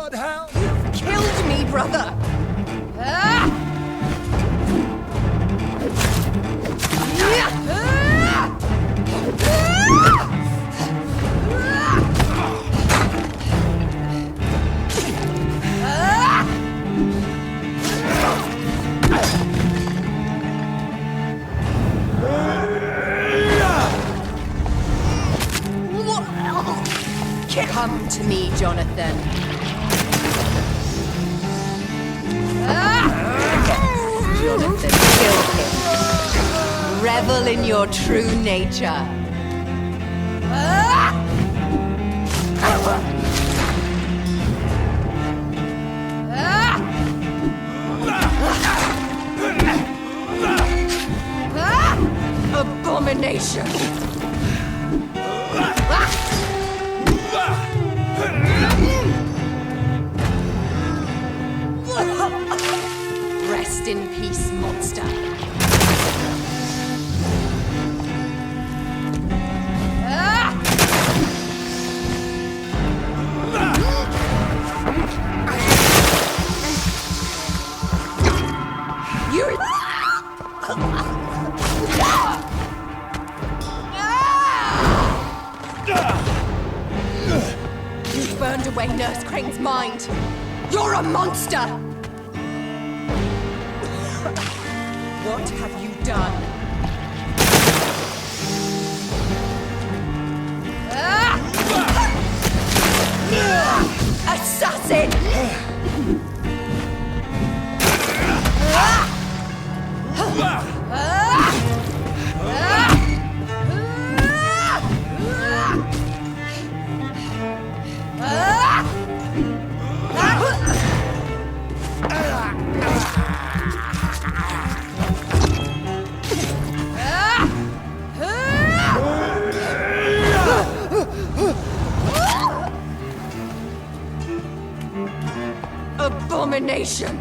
bloodhound! You've killed me, brother! Come to me, Jonathan. Jonathan, kill him. Revel in your true nature. Abomination! Rest in peace, monster. You've burned away Nurse Crane's mind. You're a monster! What have you done? Assassin! Abomination!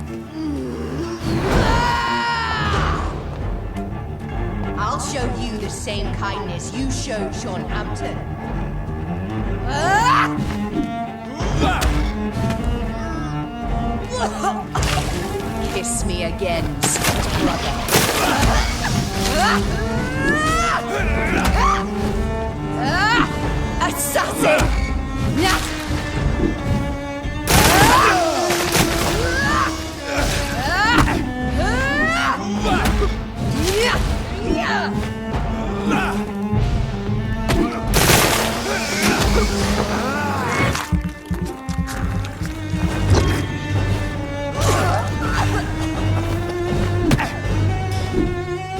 I'll show you the same kindness you showed Sean Hampton. Kiss me again, brother. Assassin!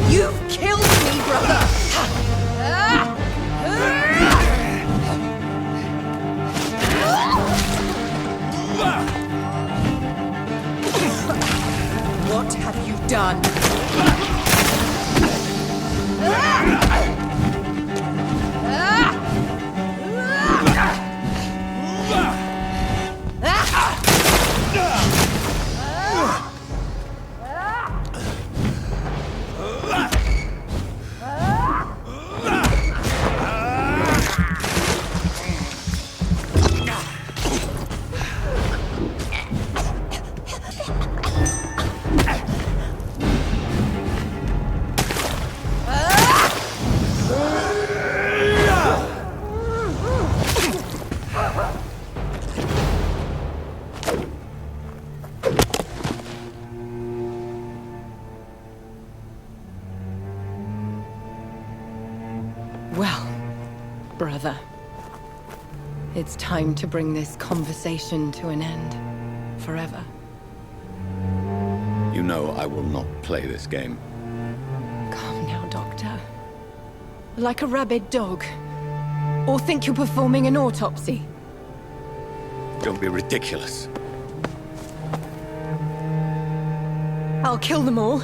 You've killed me, brother! What have you done? Well, brother, it's time to bring this conversation to an end. Forever. You know I will not play this game. Calm now, Doctor. Like a rabid dog. Or think you're performing an autopsy. Don't be ridiculous. I'll kill them all.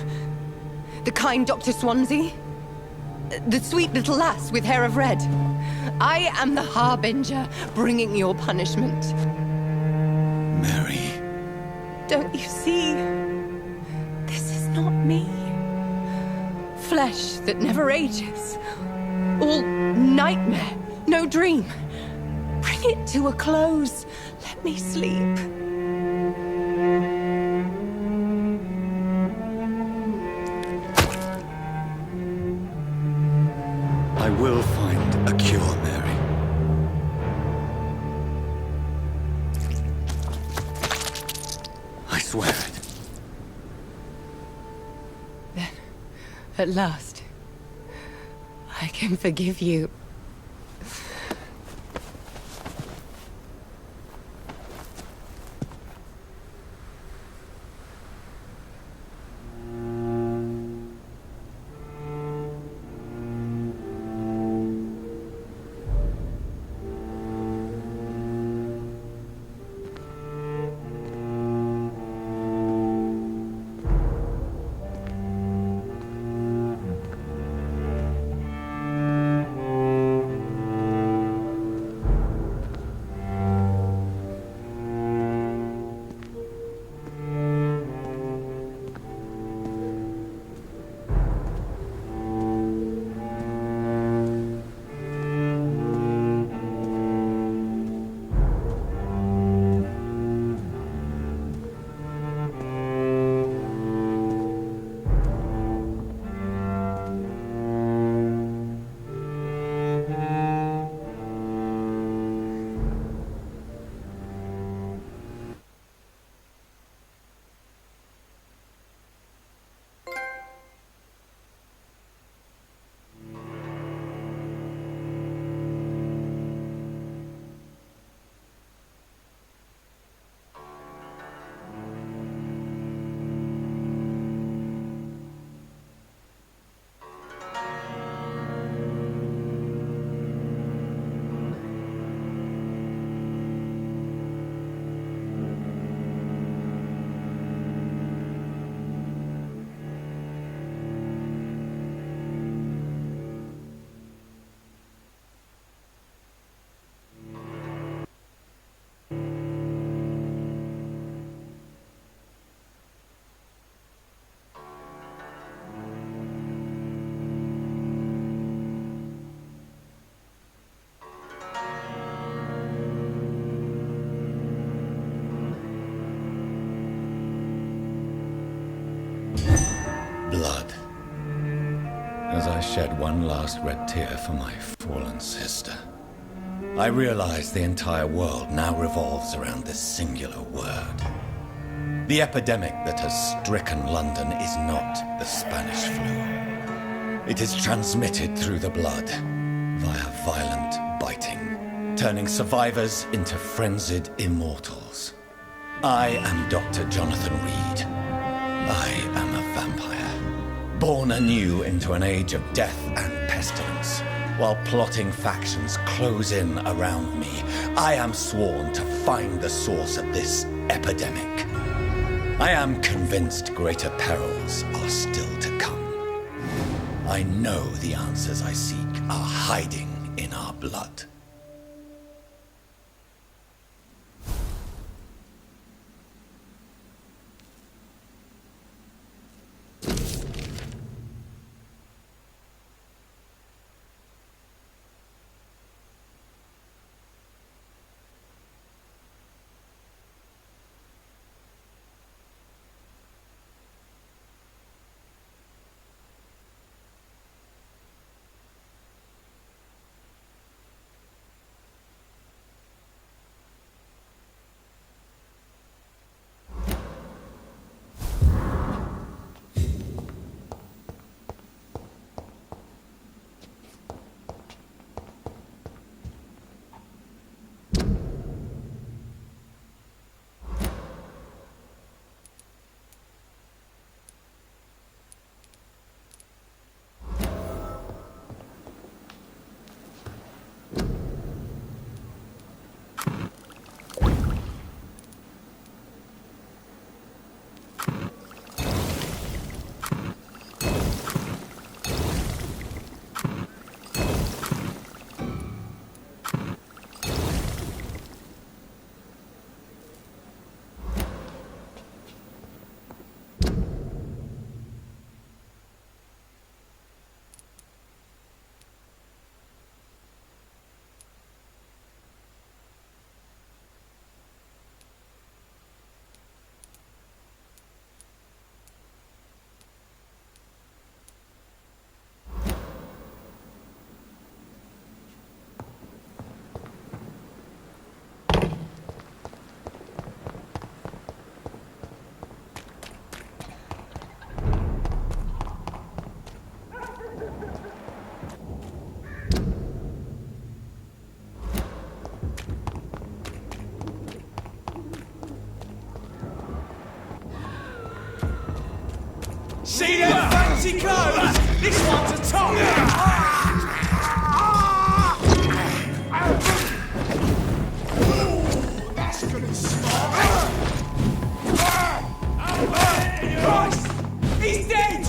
The kind Dr. Swansea. The sweet little lass with hair of red. I am the Harbinger, bringing your punishment. Mary. Don't you see? This is not me. Flesh that never ages. All nightmare, no dream. Bring it to a close. Let me sleep. I will find a cure, Mary. I swear it. Then, at last, I can forgive you. Blood. As I shed one last red tear for my fallen sister, I realize the entire world now revolves around this singular word. The epidemic that has stricken London is not the Spanish flu. It is transmitted through the blood, via violent biting, turning survivors into frenzied immortals. I am Dr. Jonathan Reed. I am a vampire, born anew into an age of death and pestilence. While plotting factions close in around me, I am sworn to find the source of this epidemic. I am convinced greater perils are still to come. I know the answers I seek are hiding in our blood. See them fancy clothes? This one's a top! That's gonna smart! Christ! He's dead!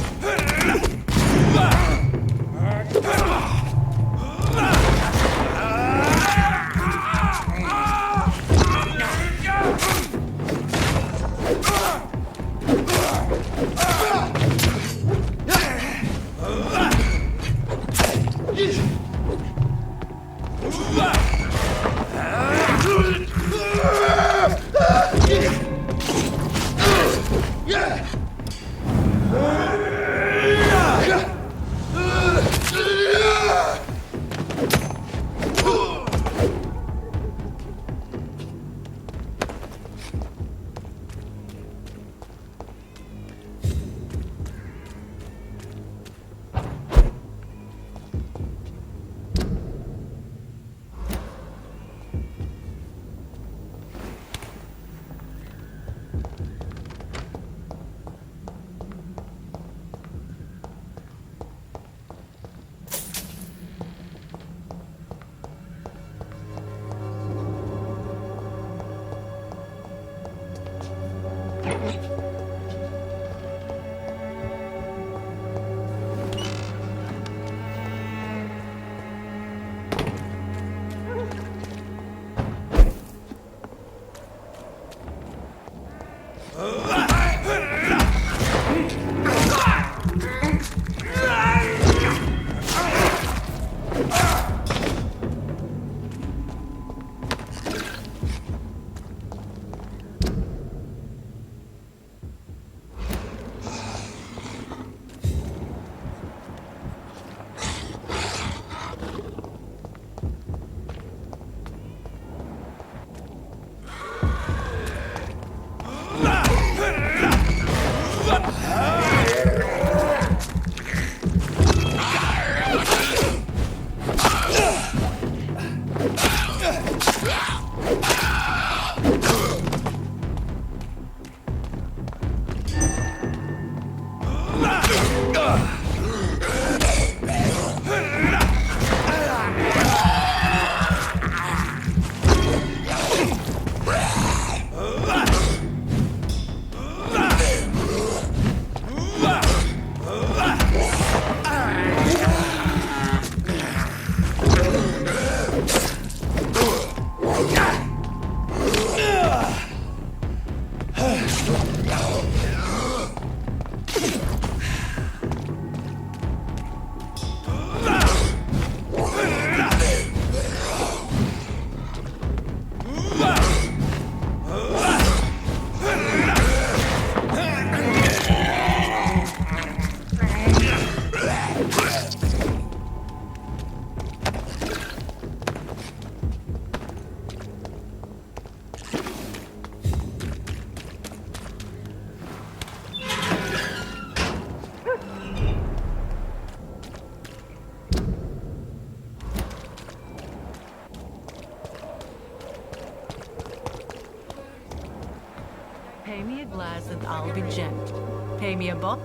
Pay me a glass and I'll be gent. Pay me a bot.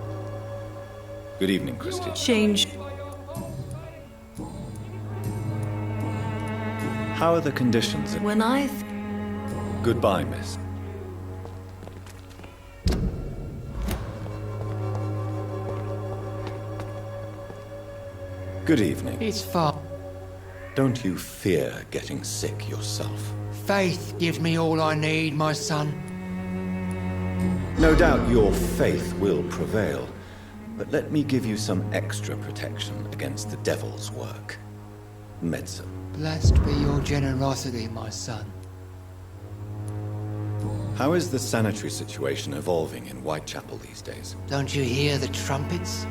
Good evening, Christy. Change. How are the conditions? When I... Goodbye, miss. Good evening. It's far. Don't you fear getting sick yourself? Faith gives me all I need, my son. No doubt your faith will prevail, but let me give you some extra protection against the devil's work. Medicine. Blessed be your generosity, my son. How is the sanitary situation evolving in Whitechapel these days? Don't you hear the trumpets?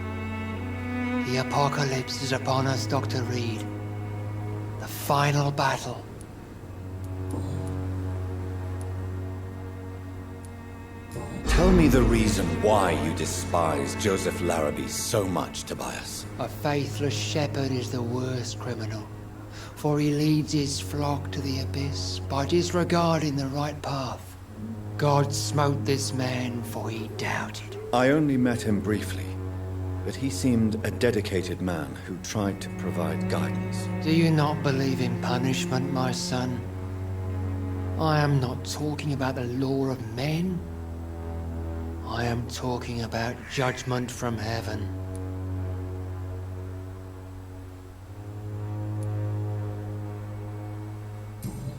The apocalypse is upon us, Dr. Reed. The final battle. Tell me the reason why you despise Joseph Larrabee so much, Tobias. A faithless shepherd is the worst criminal, for he leads his flock to the abyss by disregarding the right path. God smote this man, for he doubted. I only met him briefly. but he seemed a dedicated man who tried to provide guidance. Do you not believe in punishment, my son? I am not talking about the law of men. I am talking about judgment from heaven.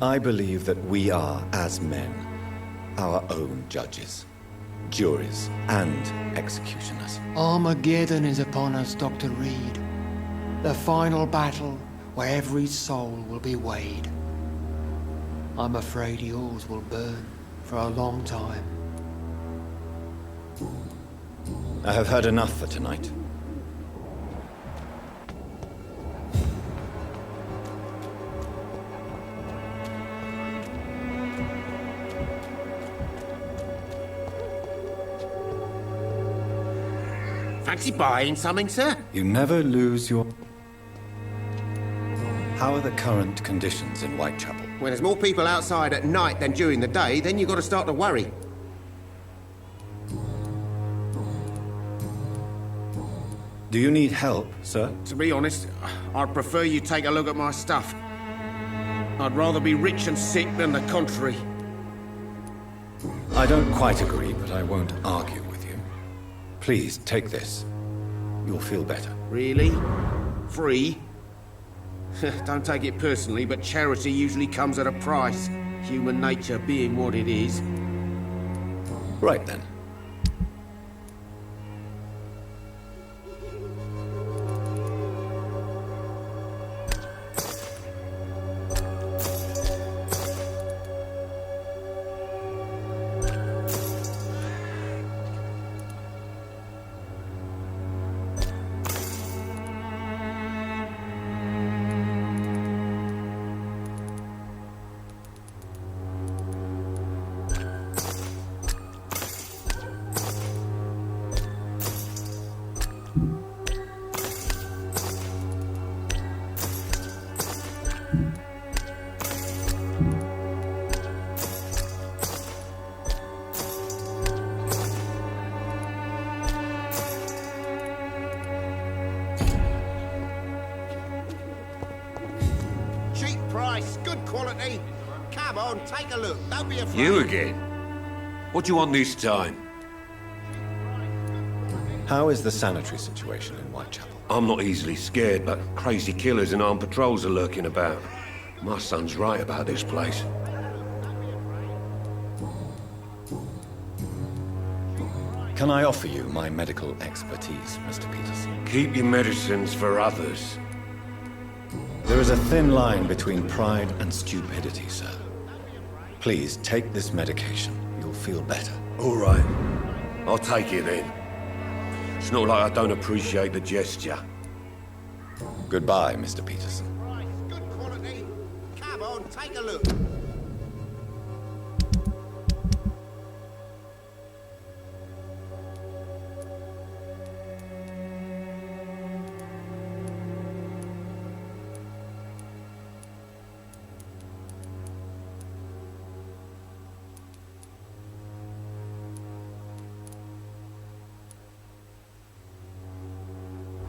I believe that we are, as men, our own judges, juries, and executioners. Armageddon is upon us, Dr. Reed. The final battle where every soul will be weighed. I'm afraid yours will burn for a long time. I have heard enough for tonight. Fancy buying something, sir? You never lose your... How are the current conditions in Whitechapel? When there's more people outside at night than during the day, then you've got to start to worry. Do you need help, sir? To be honest, I'd prefer you take a look at my stuff. I'd rather be rich and sick than the contrary. I don't quite agree, but I won't argue with you. Please, take this. You'll feel better. Really? Free? Don't take it personally, but charity usually comes at a price. Human nature being what it is. Right then. Cheap price, good quality. Come on, take a look. Don't be afraid. You again? What do you want this time? How is the sanitary situation in Whitechapel? I'm not easily scared, but crazy killers and armed patrols are lurking about. My son's right about this place. Can I offer you my medical expertise, Mr. Peterson? Keep your medicines for others. There is a thin line between pride and stupidity, sir. Please, take this medication. You'll feel better. All right. I'll take it then. It's not like I don't appreciate the gesture. Goodbye, Mr. Peterson. Price, good quality. Come on, take a look.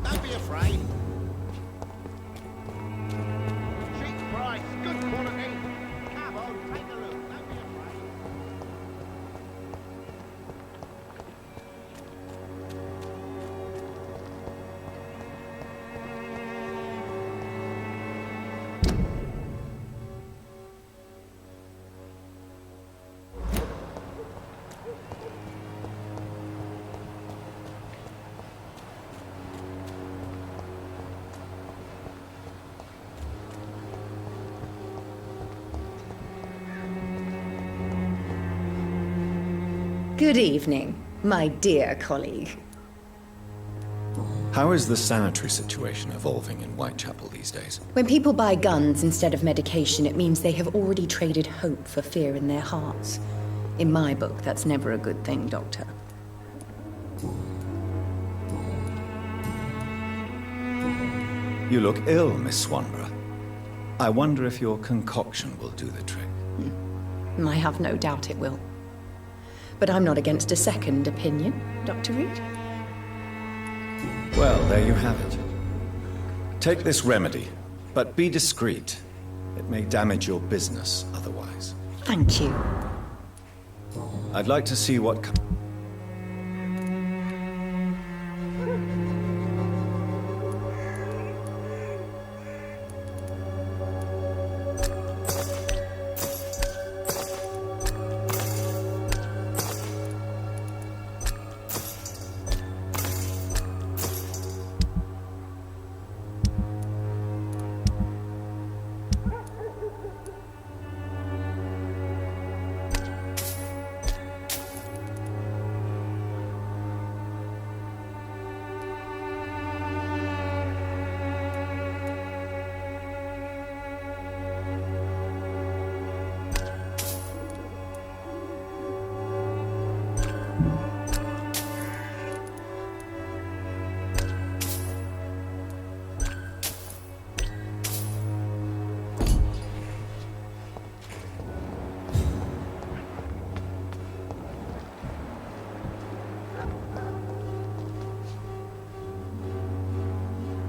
Don't be afraid. Cheap price, good quality. Come on, take a look. Don't be afraid. Good evening, my dear colleague. How is the sanitary situation evolving in Whitechapel these days? When people buy guns instead of medication, it means they have already traded hope for fear in their hearts. In my book, that's never a good thing, Doctor. You look ill, Miss Swanborough. I wonder if your concoction will do the trick. I have no doubt it will. But I'm not against a second opinion, Dr. Reed. Well, there you have it. Take this remedy, but be discreet. It may damage your business otherwise. Thank you. I'd like to see what...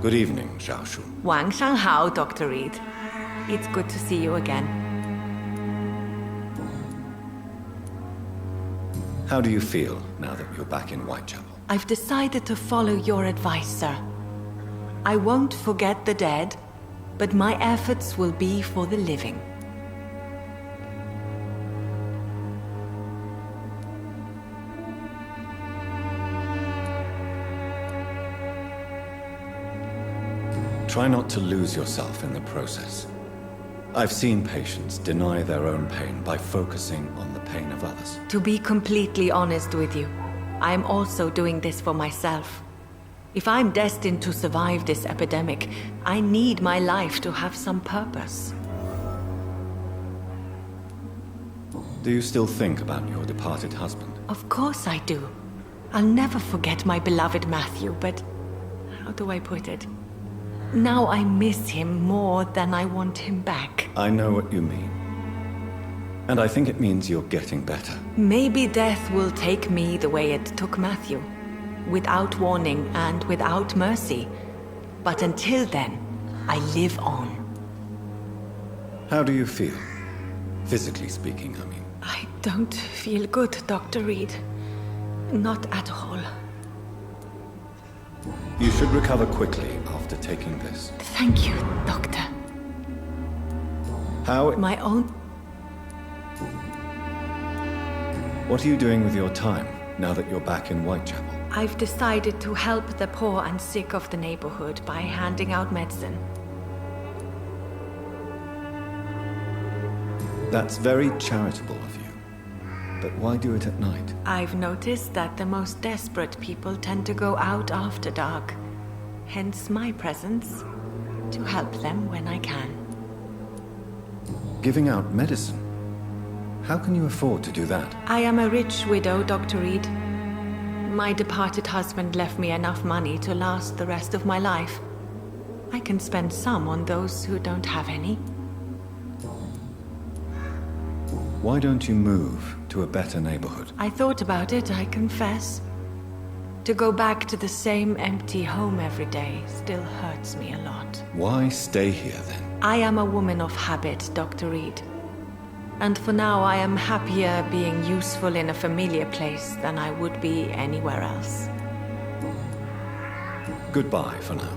Good evening, Xiaoshu. 晚上好, Dr. Reed. It's good to see you again. How do you feel now that you're back in Whitechapel? I've decided to follow your advice, sir. I won't forget the dead, but my efforts will be for the living. Try not to lose yourself in the process. I've seen patients deny their own pain by focusing on the pain of others. To be completely honest with you, I am also doing this for myself. If I'm destined to survive this epidemic, I need my life to have some purpose. Do you still think about your departed husband? Of course I do. I'll never forget my beloved Matthew, but how do I put it? Now I miss him more than I want him back. I know what you mean. And I think it means you're getting better. Maybe death will take me the way it took Matthew. Without warning and without mercy. But until then, I live on. How do you feel? Physically speaking, I mean. I don't feel good, Dr. Reed. Not at all. You should recover quickly after taking this. Thank you, Doctor. How... My own... What are you doing with your time, now that you're back in Whitechapel? I've decided to help the poor and sick of the neighborhood by handing out medicine. That's very charitable of you. But why do it at night? I've noticed that the most desperate people tend to go out after dark. Hence my presence, to help them when I can. Giving out medicine? How can you afford to do that? I am a rich widow, Dr. Reed. My departed husband left me enough money to last the rest of my life. I can spend some on those who don't have any. Why don't you move to a better neighborhood? I thought about it, I confess. To go back to the same empty home every day still hurts me a lot. Why stay here then? I am a woman of habit, Dr. Reed. And for now I am happier being useful in a familiar place than I would be anywhere else. Goodbye for now.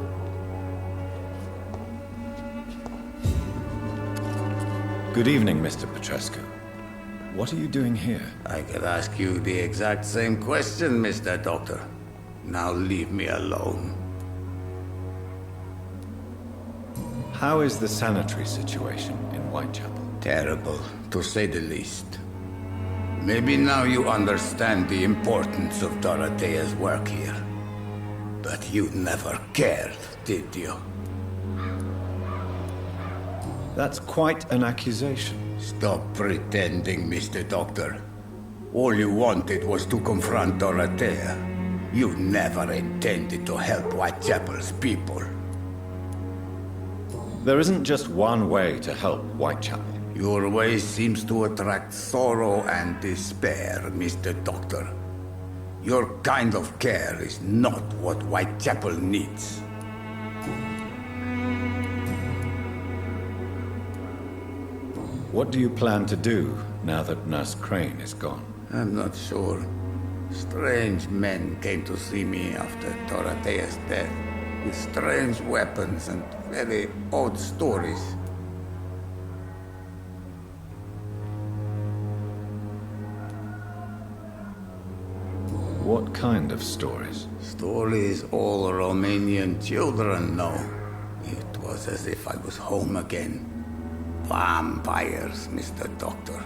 Good evening, Mr. Petrescu. What are you doing here? I could ask you the exact same question, Mr. Doctor. Now leave me alone. How is the sanitary situation in Whitechapel? Terrible, to say the least. Maybe now you understand the importance of Dorothea's work here. But you never cared, did you? That's quite an accusation. Stop pretending, Mr. Doctor. All you wanted was to confront Dorothea. You never intended to help Whitechapel's people. There isn't just one way to help Whitechapel. Your way seems to attract sorrow and despair, Mr. Doctor. Your kind of care is not what Whitechapel needs. What do you plan to do now that Nurse Crane is gone? I'm not sure. Strange men came to see me after Dorothea's death, with strange weapons and very odd stories. What kind of stories? Stories all Romanian children know. It was as if I was home again. Vampires, Mr. Doctor.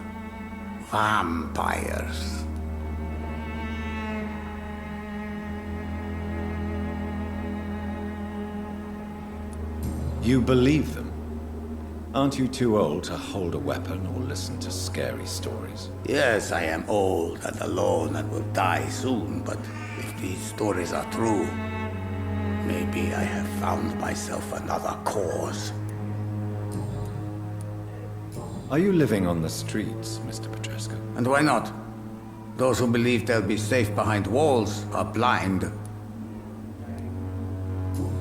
Vampires. You believe them? Aren't you too old to hold a weapon or listen to scary stories? Yes, I am old and alone and will die soon, but if these stories are true, maybe I have found myself another cause. Are you living on the streets, Mr. Petrescu? And why not? Those who believe they'll be safe behind walls are blind.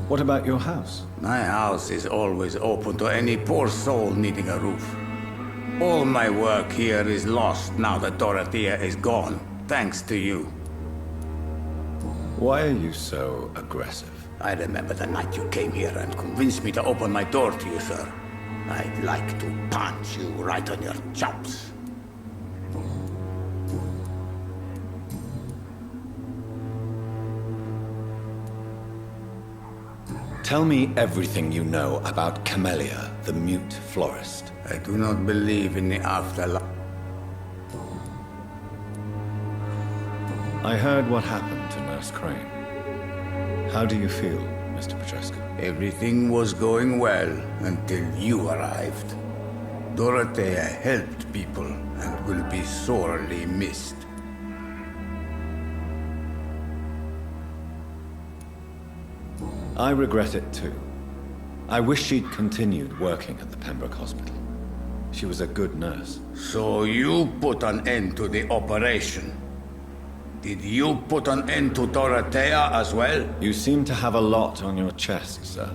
What about your house? My house is always open to any poor soul needing a roof. All my work here is lost now that Dorothea is gone, thanks to you. Why are you so aggressive? I remember the night you came here and convinced me to open my door to you, sir. I'd like to punch you right on your chops. Tell me everything you know about Camellia, the mute florist. I do not believe in the afterlife. I heard what happened to Nurse Crane. How do you feel, Mr. Petrescu? Everything was going well until you arrived. Dorothea helped people and will be sorely missed. I regret it too. I wish she'd continued working at the Pembroke Hospital. She was a good nurse. So you put an end to the operation. Did you put an end to Dorothea as well? You seem to have a lot on your chest, sir.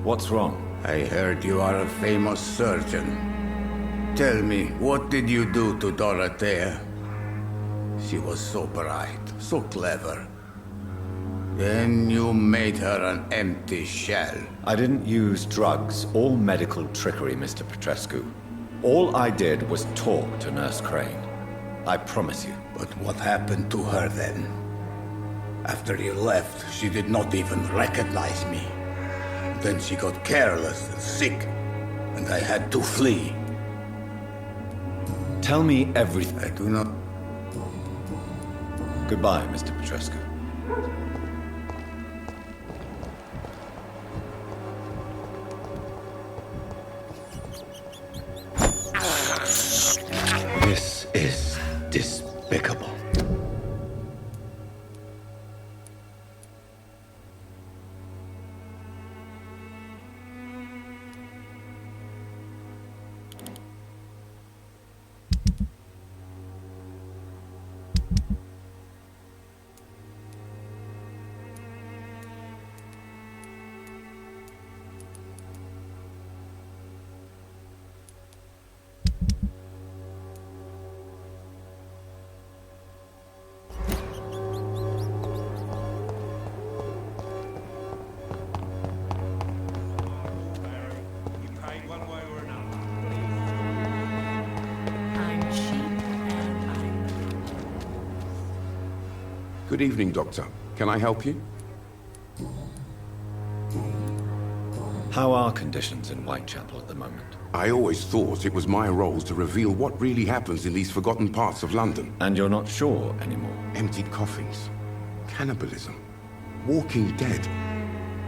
What's wrong? I heard you are a famous surgeon. Tell me, what did you do to Dorothea? She was so bright, so clever. Then you made her an empty shell. I didn't use drugs or medical trickery, Mr. Petrescu. All I did was talk to Nurse Crane. I promise you. But what happened to her then? After you left, she did not even recognize me. Then she got careless and sick, and I had to flee. Tell me everything. I do not... Goodbye, Mr. Petrescu. This is despicable. Good evening, Doctor. Can I help you? How are conditions in Whitechapel at the moment? I always thought it was my role to reveal what really happens in these forgotten parts of London. And you're not sure anymore? Emptied coffins, cannibalism, walking dead.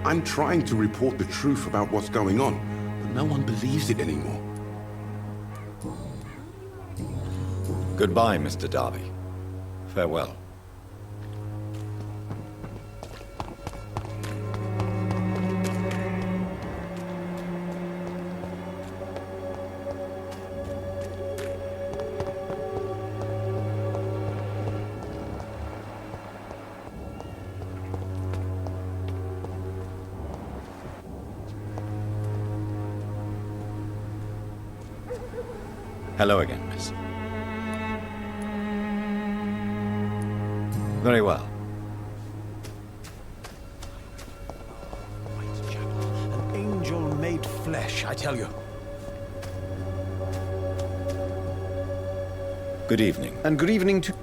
I'm trying to report the truth about what's going on, but no one believes it anymore. Goodbye, Mr. Darby. Farewell. Hello again, miss. Very well. An angel made flesh, I tell you. Good evening. And good evening to...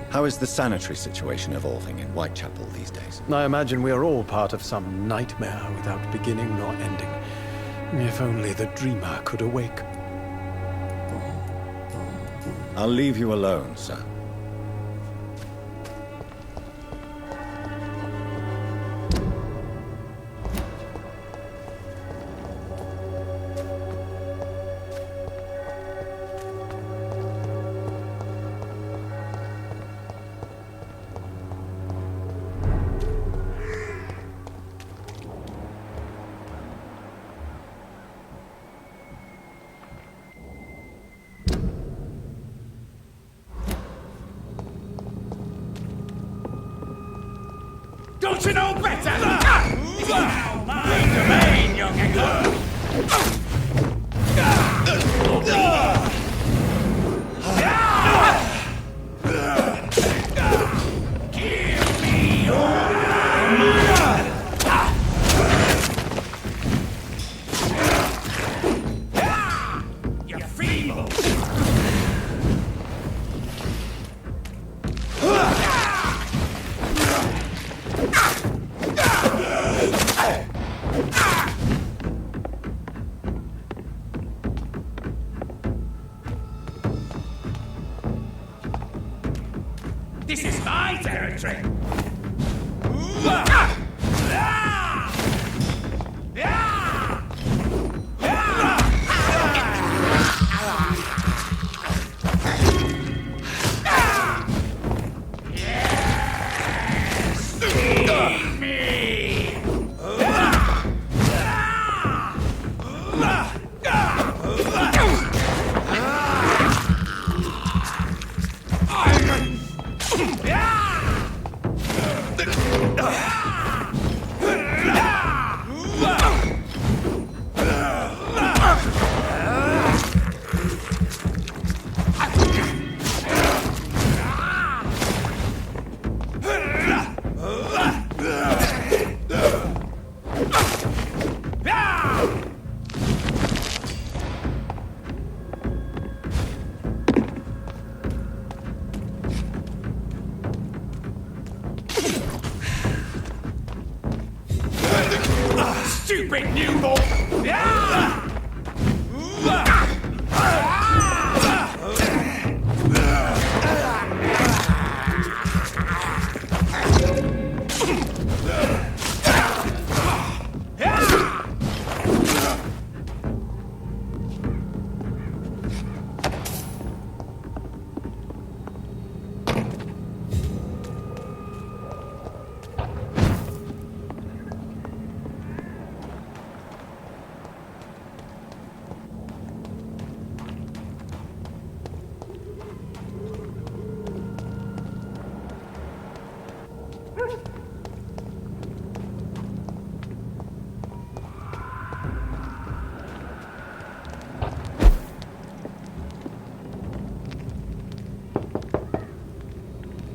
How is the sanitary situation evolving in Whitechapel these days? I imagine we are all part of some nightmare without beginning nor ending. If only the dreamer could awake. I'll leave you alone, sir. Don't you know better? My domain, young England! Give me your feeble! This is my territory! Stupid newborn!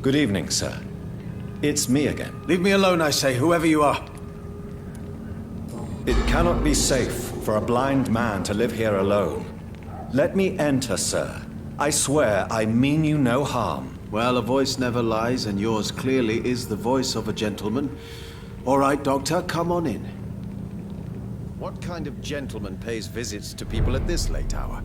Good evening, sir. It's me again. Leave me alone, I say, whoever you are. It cannot be safe for a blind man to live here alone. Let me enter, sir. I swear I mean you no harm. Well, a voice never lies, and yours clearly is the voice of a gentleman. All right, Doctor, come on in. What kind of gentleman pays visits to people at this late hour?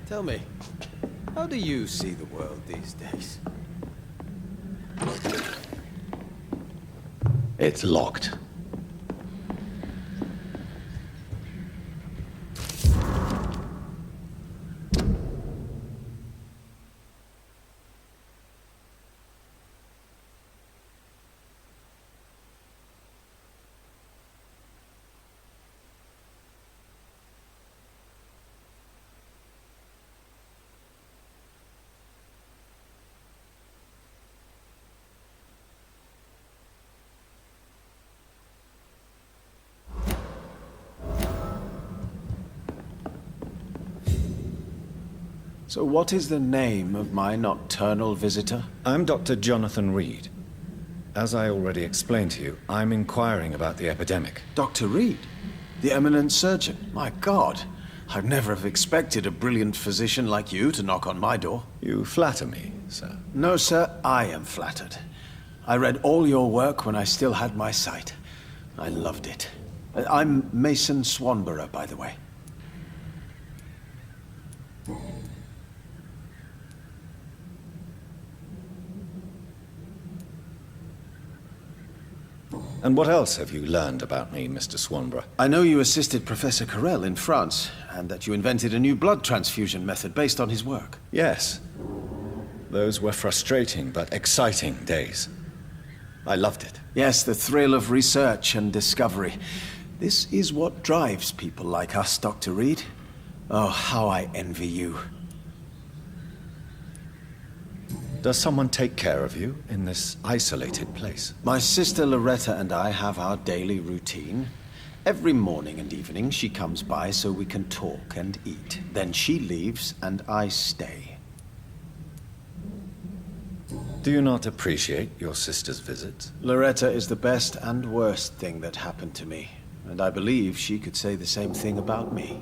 Tell me, how do you see the world these days? It's locked. So what is the name of my nocturnal visitor? I'm Dr. Jonathan Reed. As I already explained to you, I'm inquiring about the epidemic. Dr. Reed? The eminent surgeon? My God, I'd never have expected a brilliant physician like you to knock on my door. You flatter me, sir. No, sir, I am flattered. I read all your work when I still had my sight. I loved it. I'm Mason Swanborough, by the way. And what else have you learned about me, Mr. Swanborough? I know you assisted Professor Carell in France, and that you invented a new blood transfusion method based on his work. Yes. Those were frustrating but exciting days. I loved it. Yes, the thrill of research and discovery. This is what drives people like us, Dr. Reed. Oh, how I envy you. Does someone take care of you in this isolated place? My sister Loretta and I have our daily routine. Every morning and evening she comes by so we can talk and eat. Then she leaves and I stay. Do you not appreciate your sister's visits? Loretta is the best and worst thing that happened to me. And I believe she could say the same thing about me.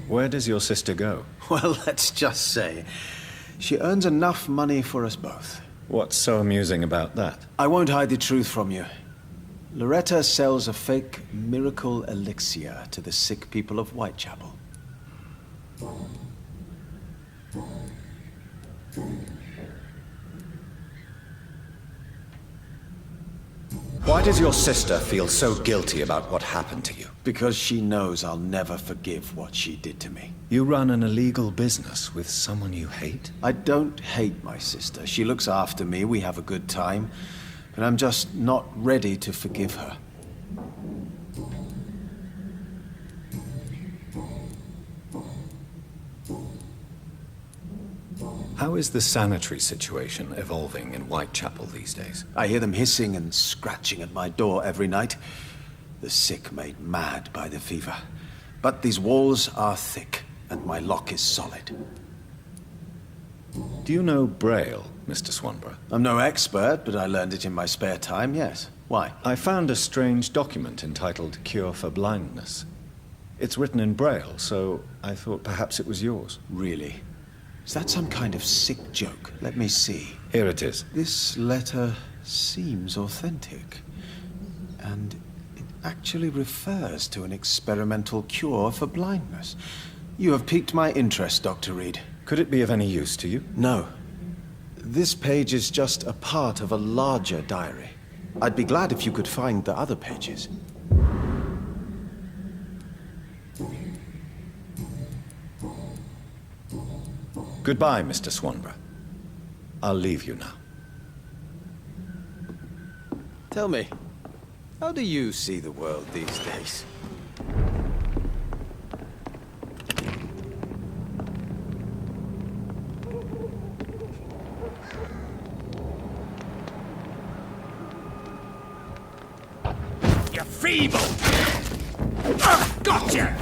Where does your sister go? Well, let's just say she earns enough money for us both. What's so amusing about that? I won't hide the truth from you. Loretta sells a fake miracle elixir to the sick people of Whitechapel. Why does your sister feel so guilty about what happened to you? Because she knows I'll never forgive what she did to me. You run an illegal business with someone you hate? I don't hate my sister. She looks after me, we have a good time. But I'm just not ready to forgive her. How is the sanitary situation evolving in Whitechapel these days? I hear them hissing and scratching at my door every night. The sick made mad by the fever. But these walls are thick, and my lock is solid. Do you know Braille, Mr. Swanborough? I'm no expert, but I learned it in my spare time, yes. Why? I found a strange document entitled Cure for Blindness. It's written in Braille, so I thought perhaps it was yours. Really? Is that some kind of sick joke? Let me see. Here it is. This letter seems authentic. And it actually refers to an experimental cure for blindness. You have piqued my interest, Dr. Reed. Could it be of any use to you? No. This page is just a part of a larger diary. I'd be glad if you could find the other pages. Goodbye, Mr. Swanborough. I'll leave you now. Tell me, how do you see the world these days? You feeble! Gotcha!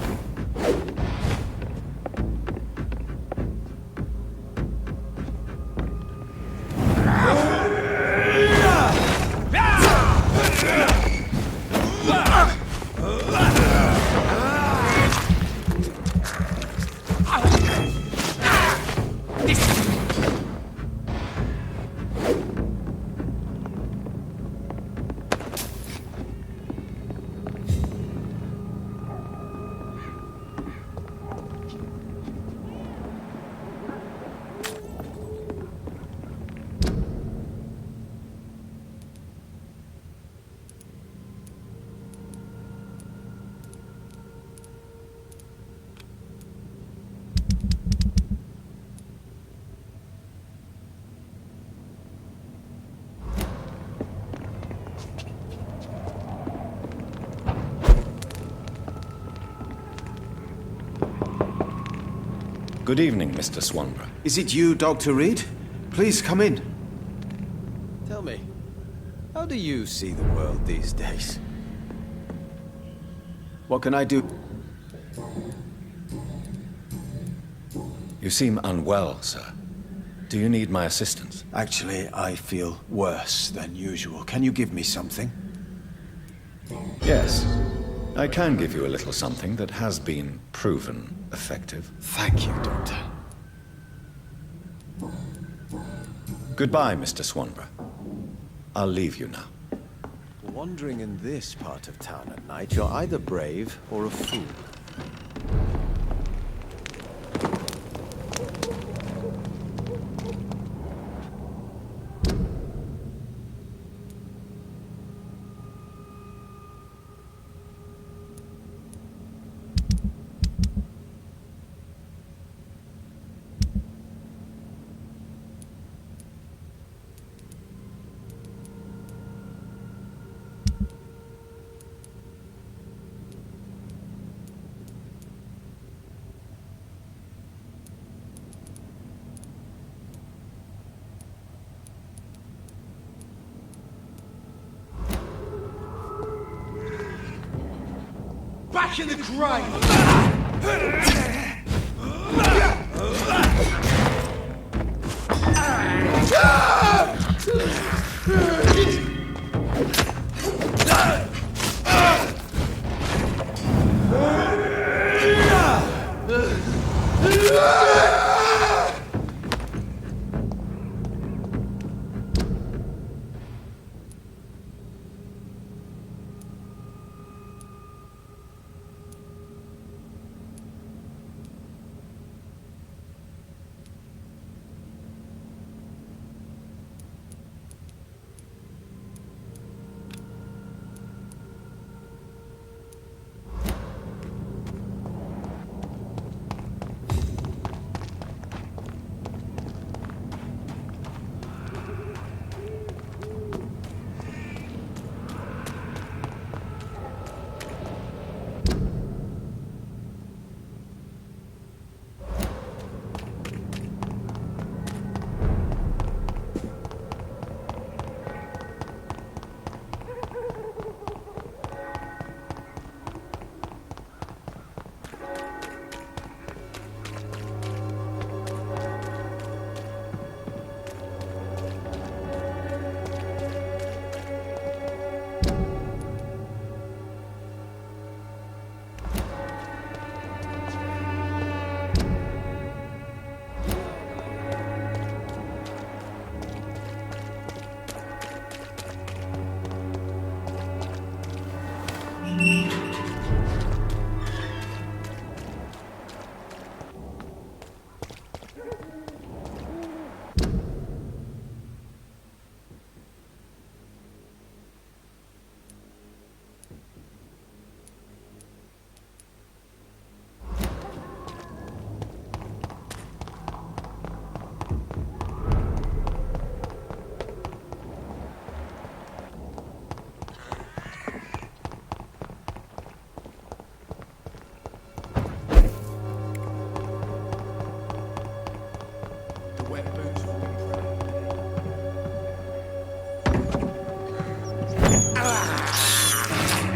Good evening, Mr. Swanborough. Is it you, Dr. Reed? Please come in. Tell me, how do you see the world these days? What can I do? You seem unwell, sir. Do you need my assistance? Actually, I feel worse than usual. Can you give me something? Yes. I can give you a little something that has been proven effective. Thank you, Doctor. Goodbye, Mr. Swanborough. I'll leave you now. Wandering in this part of town at night, you're either brave or a fool. Back in the grave!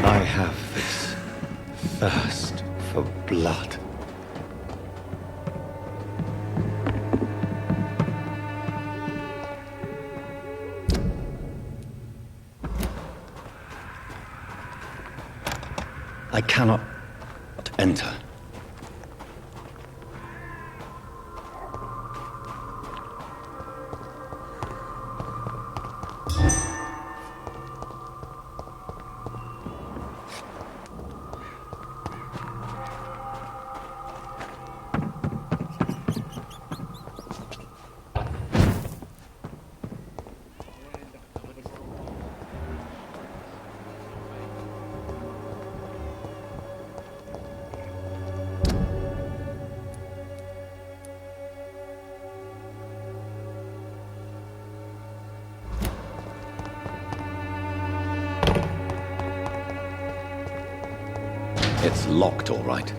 I have this thirst for blood. I cannot enter. It's locked, all right.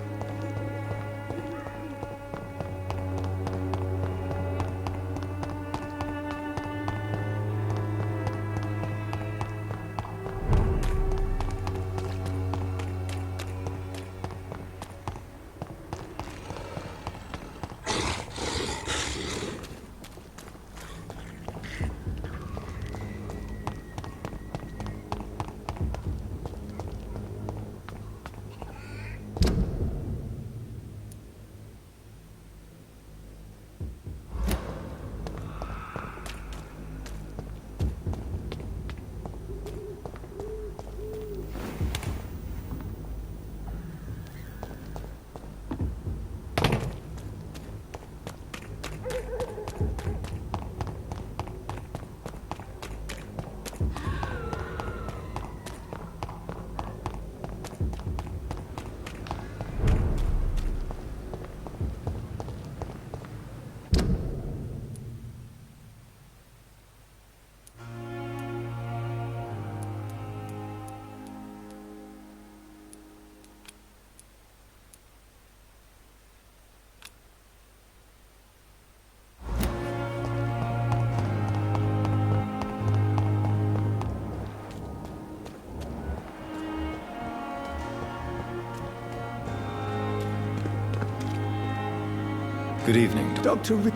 Good evening. Dr. Reed.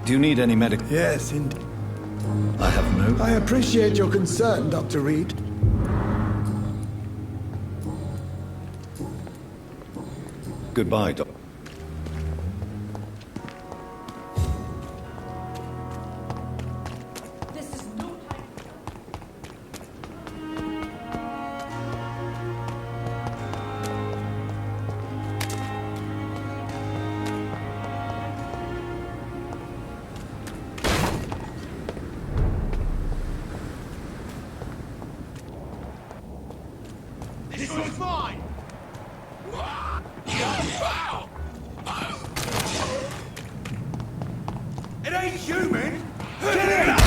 Do you need any medical... Yes, indeed. I have no... I appreciate your concern, Dr. Reed. Goodbye, Doc. This one's mine! It ain't human! Get it!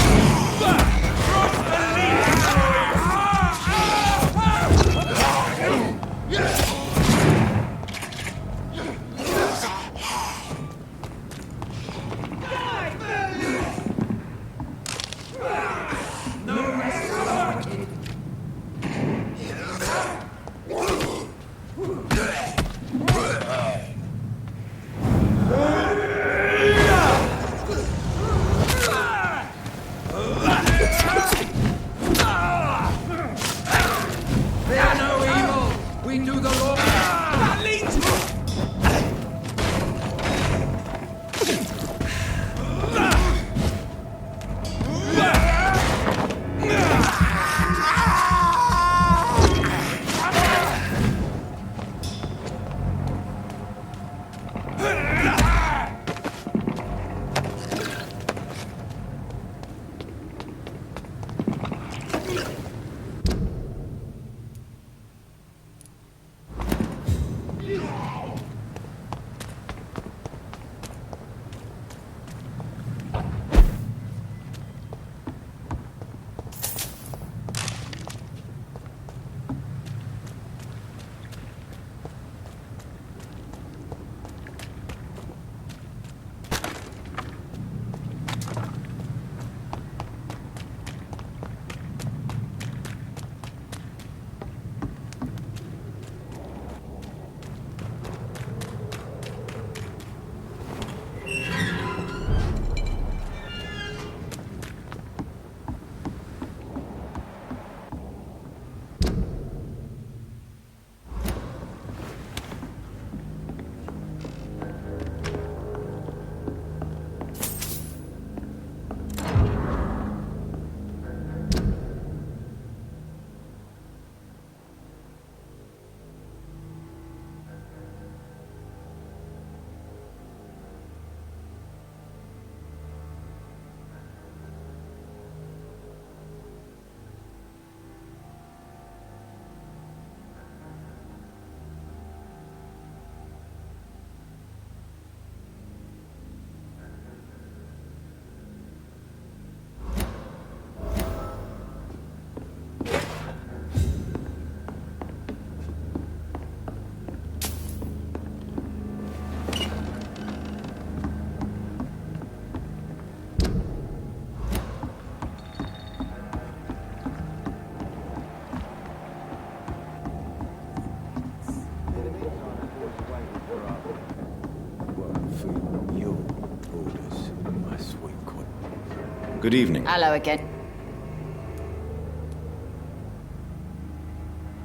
Good evening. Hello again.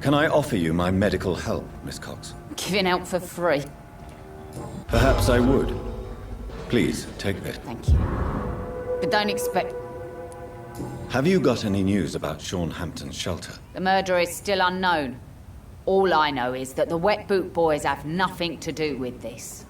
Can I offer you my medical help, Miss Cox? Giving out for free. Perhaps I would. Please, take this. Thank you. But don't expect... Have you got any news about Sean Hampton's shelter? The murderer is still unknown. All I know is that the Wet Boot Boys have nothing to do with this.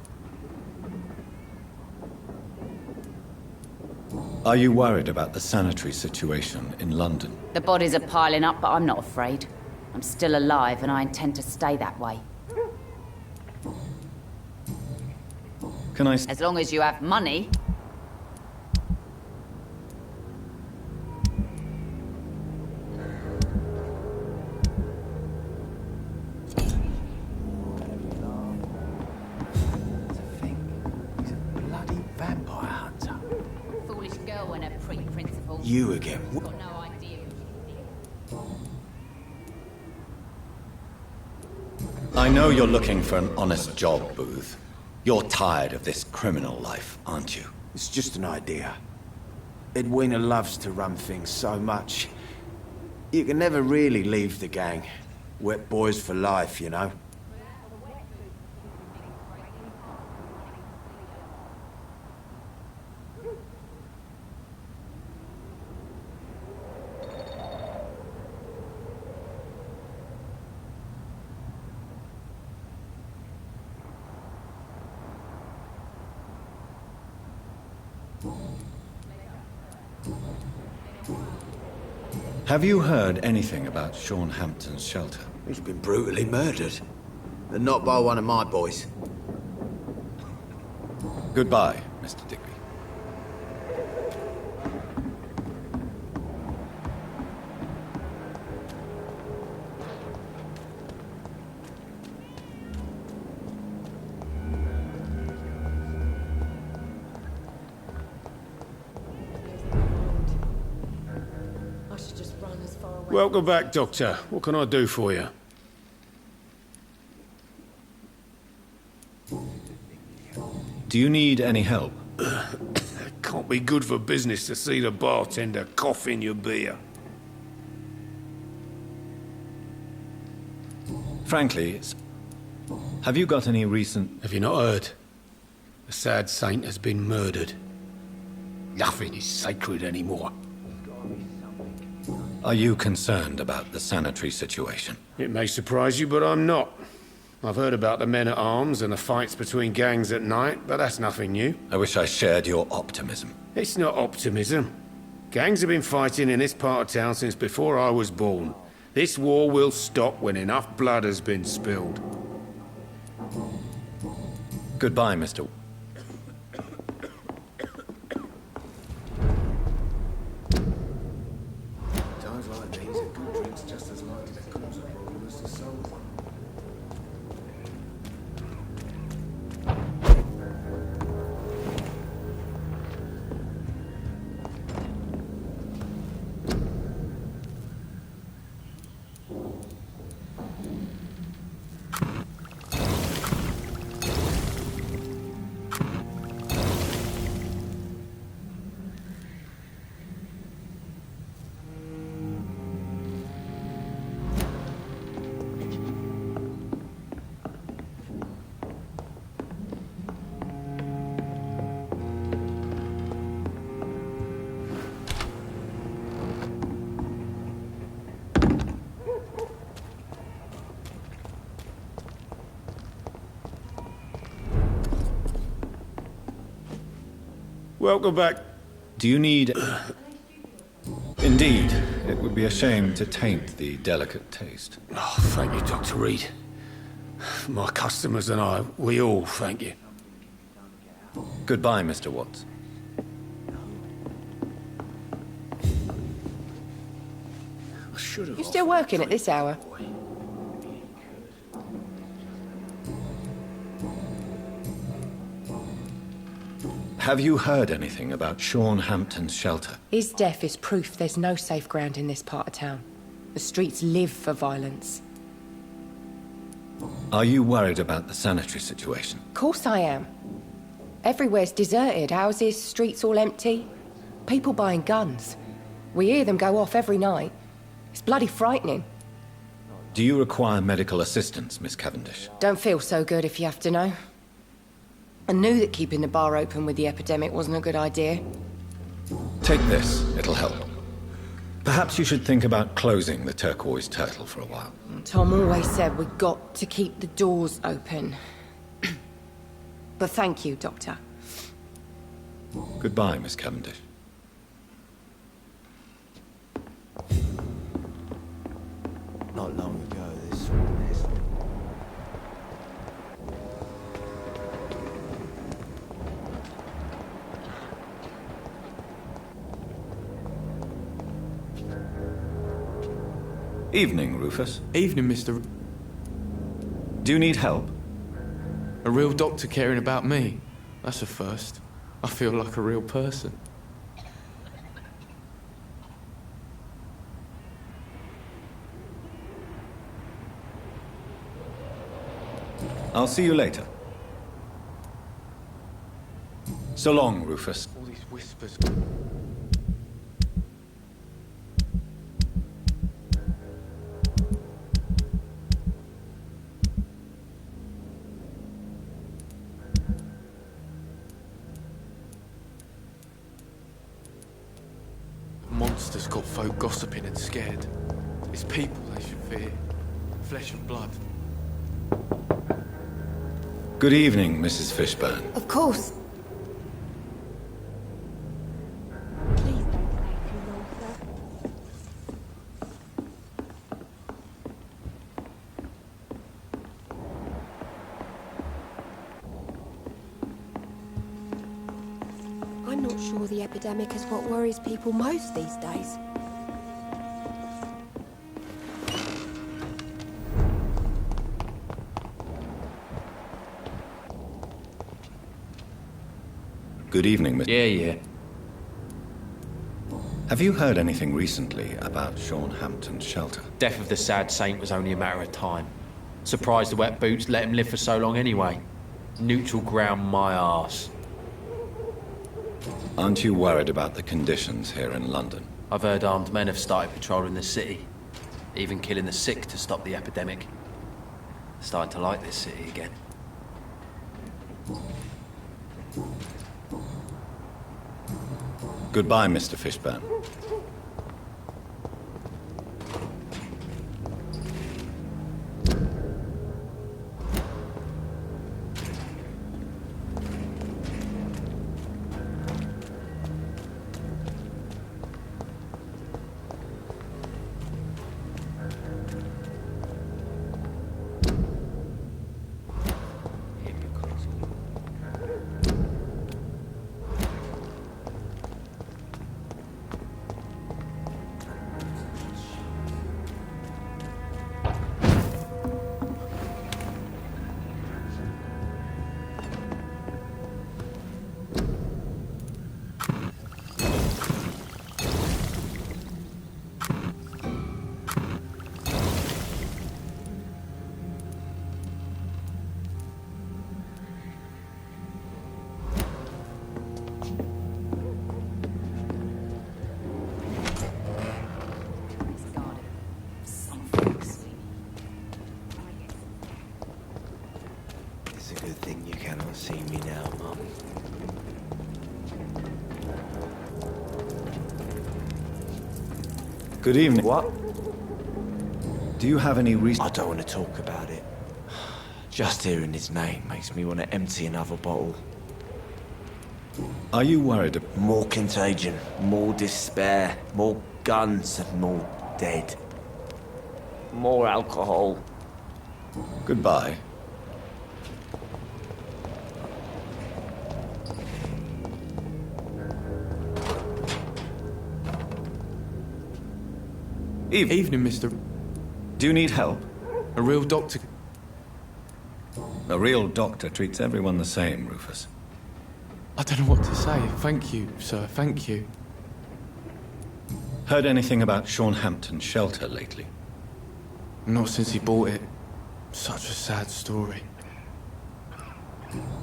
Are you worried about the sanitary situation in London? The bodies are piling up, but I'm not afraid. I'm still alive, and I intend to stay that way. Can I... As long as you have money. Vampire hunter. Foolish girl and her pre-principles. You again. Got no idea who I know you're looking for an honest job, Booth. You're tired of this criminal life, aren't you? It's just an idea. Edwina loves to run things so much. You can never really leave the gang. Wet boys for life, you know? Have you heard anything about Sean Hampton's shelter? He's been brutally murdered. And not by one of my boys. Goodbye, Mr. Digby. Welcome back, Doctor. What can I do for you? Do you need any help? Can't be good for business to see the bartender cough in your beer. Frankly, have you got any recent... Have you not heard? The sad saint has been murdered. Nothing is sacred anymore. Are you concerned about the sanitary situation? It may surprise you, but I'm not. I've heard about the men-at-arms and the fights between gangs at night, but that's nothing new. I wish I shared your optimism. It's not optimism. Gangs have been fighting in this part of town since before I was born. This war will stop when enough blood has been spilled. Goodbye, Mr. Times like these, a good drink's just as likely to cause a problem as to solve one. Welcome back. Do you need... Indeed, it would be a shame to taint the delicate taste. Oh, thank you, Dr. Reed. My customers and I, we all thank you. Goodbye, Mr. Watts. You still working at this hour? Have you heard anything about Sean Hampton's shelter? His death is proof there's no safe ground in this part of town. The streets live for violence. Are you worried about the sanitary situation? Of course I am. Everywhere's deserted. Houses, streets all empty. People buying guns. We hear them go off every night. It's bloody frightening. Do you require medical assistance, Miss Cavendish? Don't feel so good if you have to know. I knew that keeping the bar open with the epidemic wasn't a good idea. Take this, it'll help. Perhaps you should think about closing the Turquoise Turtle for a while. Tom always said we got to keep the doors open. But thank you, Doctor. Goodbye, Miss Cavendish. Not long ago, this was... Evening, Rufus. Evening, Mr. Do you need help? A real doctor caring about me. That's a first. I feel like a real person. I'll see you later. So long, Rufus. All these whispers. Monsters got folk gossiping and scared. It's people they should fear. Flesh and blood. Good evening, Mrs. Fishburne. Of course. Please don't stay too long, sir. I'm not sure the epidemic is what worries people most these days. Good evening, Mr. Yeah. Have you heard anything recently about Sean Hampton's shelter? Death of the sad saint was only a matter of time. Surprised the wet boots let him live for so long anyway. Neutral ground my arse. Aren't you worried about the conditions here in London? I've heard armed men have started patrolling the city. Even killing the sick to stop the epidemic. Starting to like this city again. Goodbye, Mr. Fishburne. Good evening. What? Do you have any reason? I don't want to talk about it. Just hearing his name makes me want to empty another bottle. Are you worried? More contagion, more despair, more guns and more dead. More alcohol. Goodbye. Evening, Mr. Do you need help? A real doctor. A real doctor treats everyone the same, Rufus. I don't know what to say. Thank you, sir. Thank you. Heard anything about Sean Hampton's shelter lately? Not since he bought it. Such a sad story.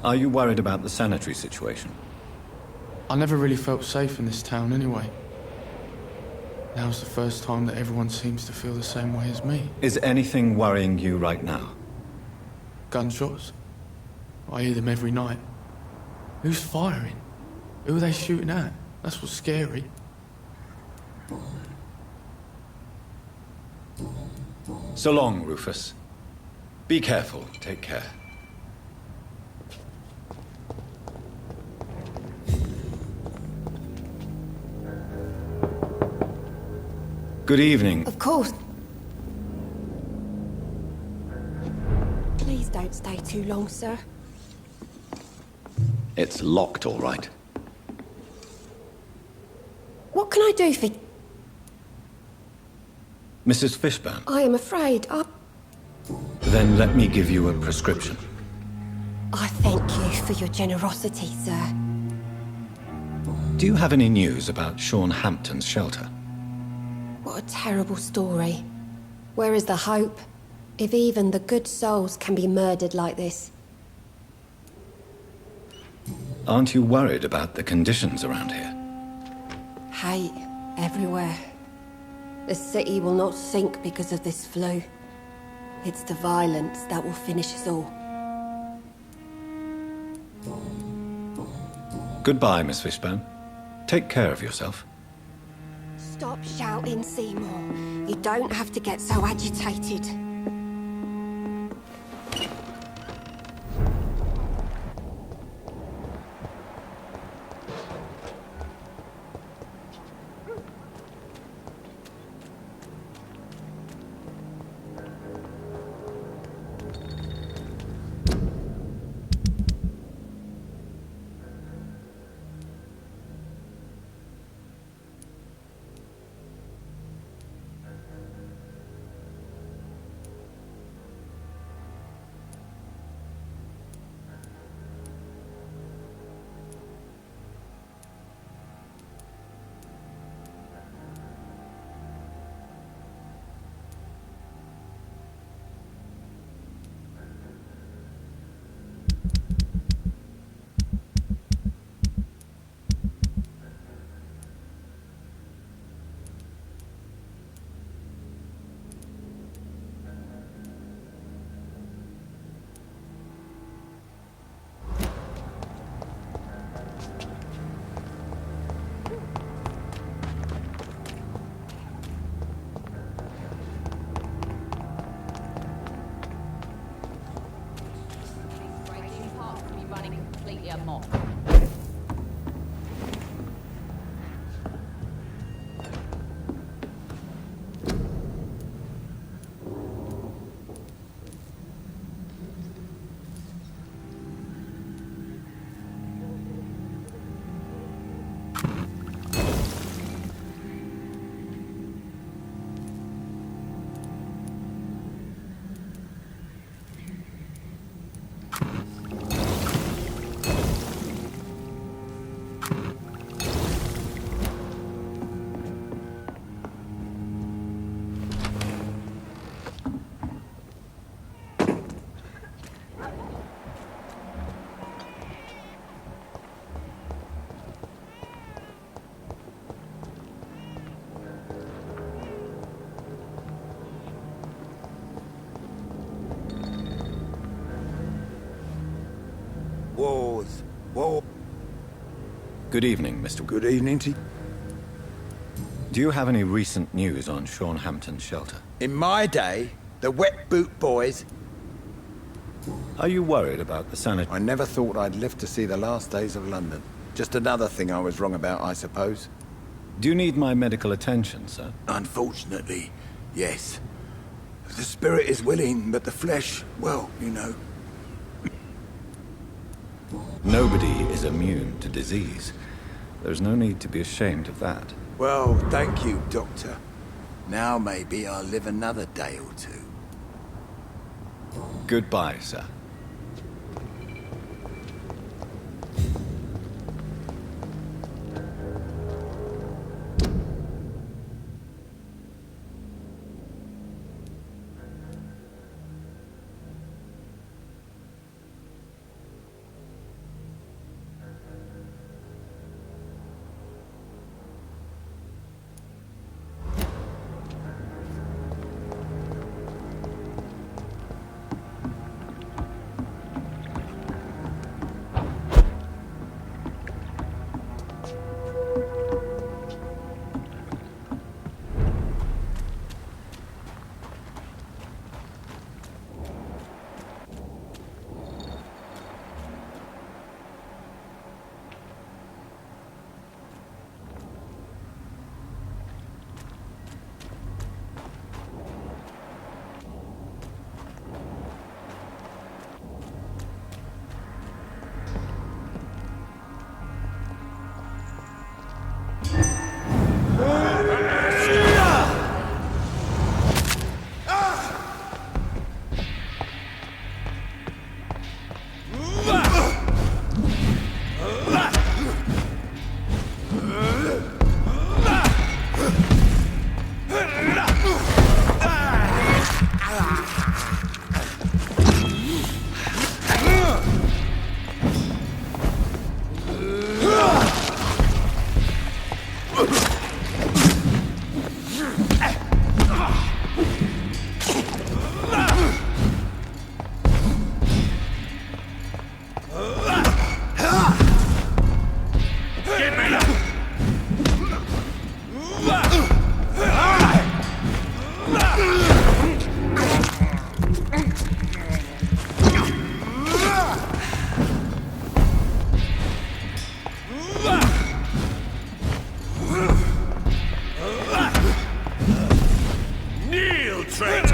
Are you worried about the sanitary situation? I never really felt safe in this town anyway. Now's the first time that everyone seems to feel the same way as me. Is anything worrying you right now? Gunshots. I hear them every night. Who's firing? Who are they shooting at? That's what's scary. So long, Rufus. Be careful. Take care. Good evening. Of course. Please don't stay too long, sir. It's locked, all right. What can I do for... Mrs. Fishburne, I am afraid then let me give you a prescription. I thank you for your generosity, sir. Do you have any news about Sean Hampton's shelter? What a terrible story. Where is the hope? If even the good souls can be murdered like this. Aren't you worried about the conditions around here? Hate everywhere. The city will not sink because of this flu. It's the violence that will finish us all. Goodbye, Miss Fishbone. Take care of yourself. Stop shouting, Seymour. You don't have to get so agitated. Wars. War. Good evening, Mr. Good evening to you. Do you have any recent news on Sean Hampton's shelter? In my day, the wet boot boys... Are you worried about the sanitary... I never thought I'd live to see the last days of London. Just another thing I was wrong about, I suppose. Do you need my medical attention, sir? Unfortunately, yes. The spirit is willing, but the flesh, well, you know. Nobody is immune to disease. There's no need to be ashamed of that. Well, thank you, Doctor. Now maybe I'll live another day or two. Goodbye, sir. trick!